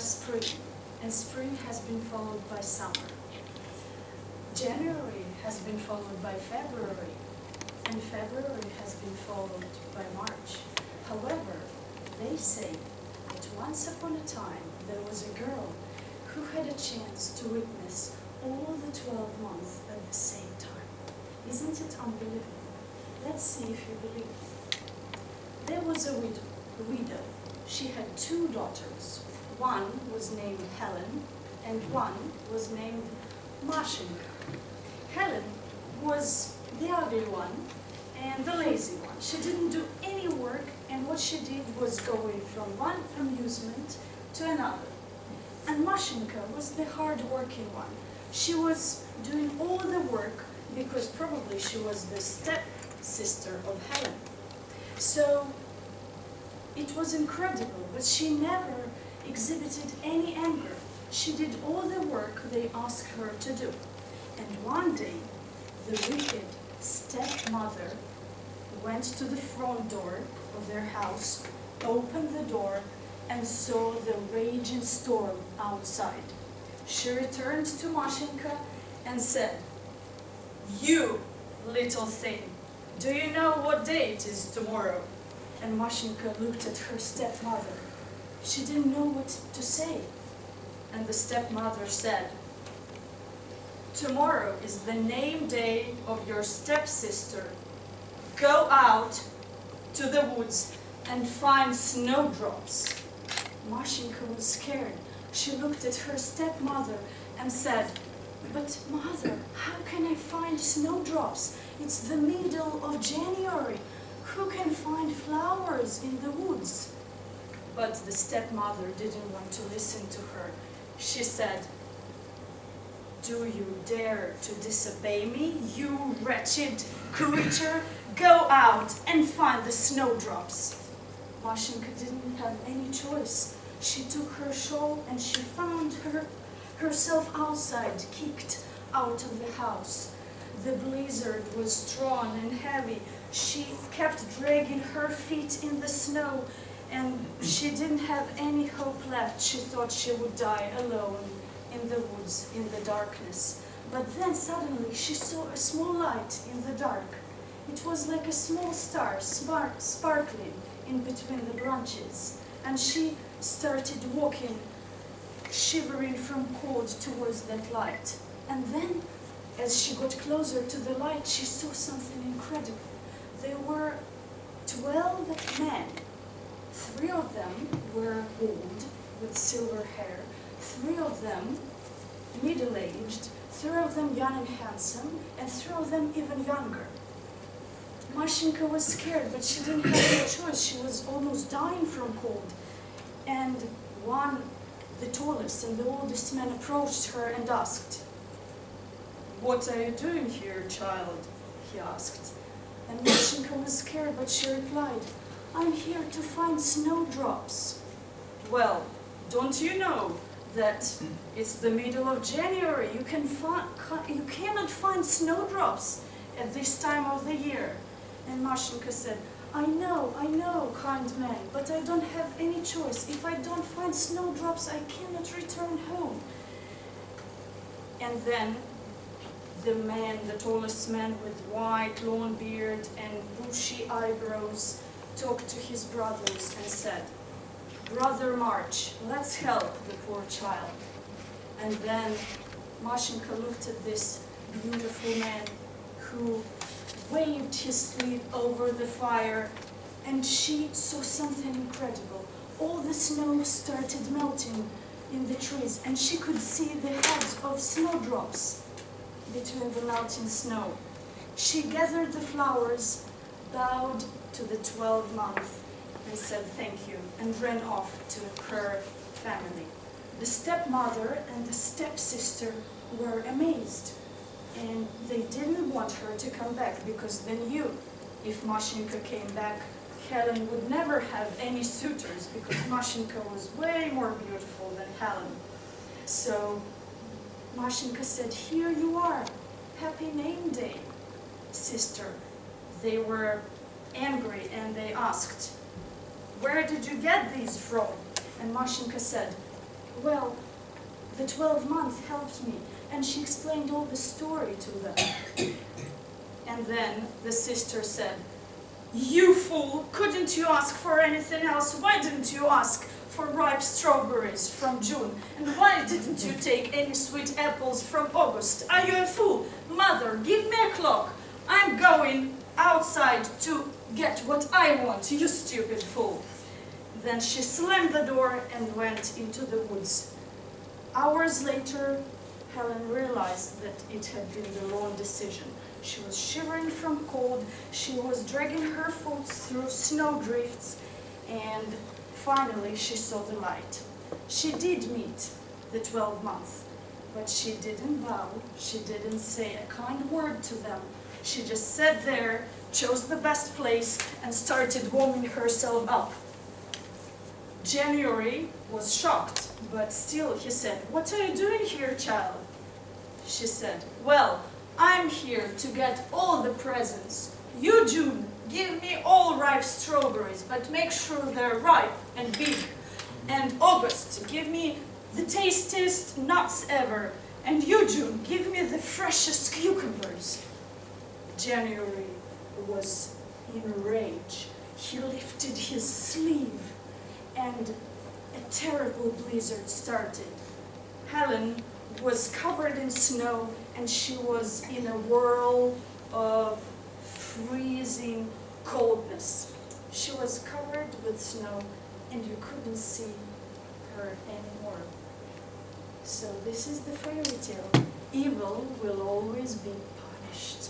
spring, and spring has been followed by summer. January has been followed by February, and February has been followed by March. However, they say that once upon a time there was a girl who had a chance to witness all the 12 months at the same time. Isn't it unbelievable? Let's see if you believe it. There was a widow. She had 2 daughters. One was named Helen, and one was named Mashenka. Helen was the ugly one and the lazy one. She didn't do any work, and what she did was going from one amusement to another. And Mashenka was the hard-working one. She was doing all the work because probably she was the step-sister of Helen. So it was incredible, but she never exhibited any anger. She did all the work they asked her to do. And one day, the wicked stepmother went to the front door of their house, opened the door, and saw the raging storm outside. She returned to Mashenka and said, "You little thing, do you know what day it is tomorrow?" And Mashenka looked at her stepmother. She didn't know what to say. And the stepmother said, "Tomorrow is the name day of your stepsister. Go out to the woods and find snowdrops." Mashenka was scared. She looked at her stepmother and said, "But mother, how can I find snowdrops? It's the middle of January. Who can find flowers in the woods?" But the stepmother didn't want to listen to her. She said, "Do you dare to disobey me, you wretched creature? Go out and find the snowdrops." Mashenka didn't have any choice. She took her shawl and she found herself outside, kicked out of the house. The blizzard was strong and heavy. She kept dragging her feet in the snow, and she didn't have any hope left. She thought she would die alone in the woods, in the darkness. But then suddenly she saw a small light in the dark. It was like a small star, sparkling in between the branches. And she started walking, shivering from cold, towards that light. And then, as she got closer to the light, she saw something incredible. There were 12 men. 3 of them were old, with silver hair. 3 of them middle-aged. 3 of them young and handsome, and 3 of them even younger. Mashenka was scared, but she didn't have any choice. She was almost dying from cold. And one, the tallest and the oldest man, approached her and asked, "What are you doing here, child?" he asked. And Mashenka was scared, but she replied, "I'm here to find snowdrops." "Well, don't you know that it's the middle of January? You cannot find snowdrops at this time of the year." And Mashenka said, I know, kind man, but I don't have any choice. If I don't find snowdrops, I cannot return home." And then the tallest man with white long beard and bushy eyebrows, talked to his brothers and said, "Brother March, let's help the poor child." And then Mashenka looked at this beautiful man who waved his sleeve over the fire, and she saw something incredible. All the snow started melting in the trees, and she could see the heads of snowdrops between the melting snow. She gathered the flowers, bowed to the 12th month, and said thank you, and ran off to her family. The stepmother and the stepsister were amazed, and they didn't want her to come back because they knew if Mashenka came back, Helen would never have any suitors because Mashenka was way more beautiful than Helen. So Mashenka said, "Here you are, happy name day, sister." They were angry and they asked, "Where did you get these from?" And Mashenka said, Well, the 12-month helped me, and she explained all the story to them. And then the sister said, "You fool! Couldn't you ask for anything else? Why didn't you ask for ripe strawberries from June? And why didn't you take any sweet apples from August? Are you a fool? Mother, give me a clock. I'm going outside to get what I want, you stupid fool." Then she slammed the door and went into the woods. Hours later, Helen realized that it had been the wrong decision. She was shivering from cold, she was dragging her foot through snowdrifts, and finally she saw the light. She did meet the 12-month, but she didn't bow, she didn't say a kind word to them. She just sat there, chose the best place, and started warming herself up. January was shocked, but still he said, "What are you doing here, child?" She said, "Well, I'm here to get all the presents. You, June, give me all ripe strawberries, but make sure they're ripe and big. And August, give me the tastiest nuts ever. And you, June, give me the freshest cucumbers." January was in a rage. He lifted his sleeve, and a terrible blizzard started. Helen was covered in snow, and she was in a whirl of freezing coldness. She was covered with snow, and you couldn't see her anymore. So this is the fairy tale. Evil will always be punished.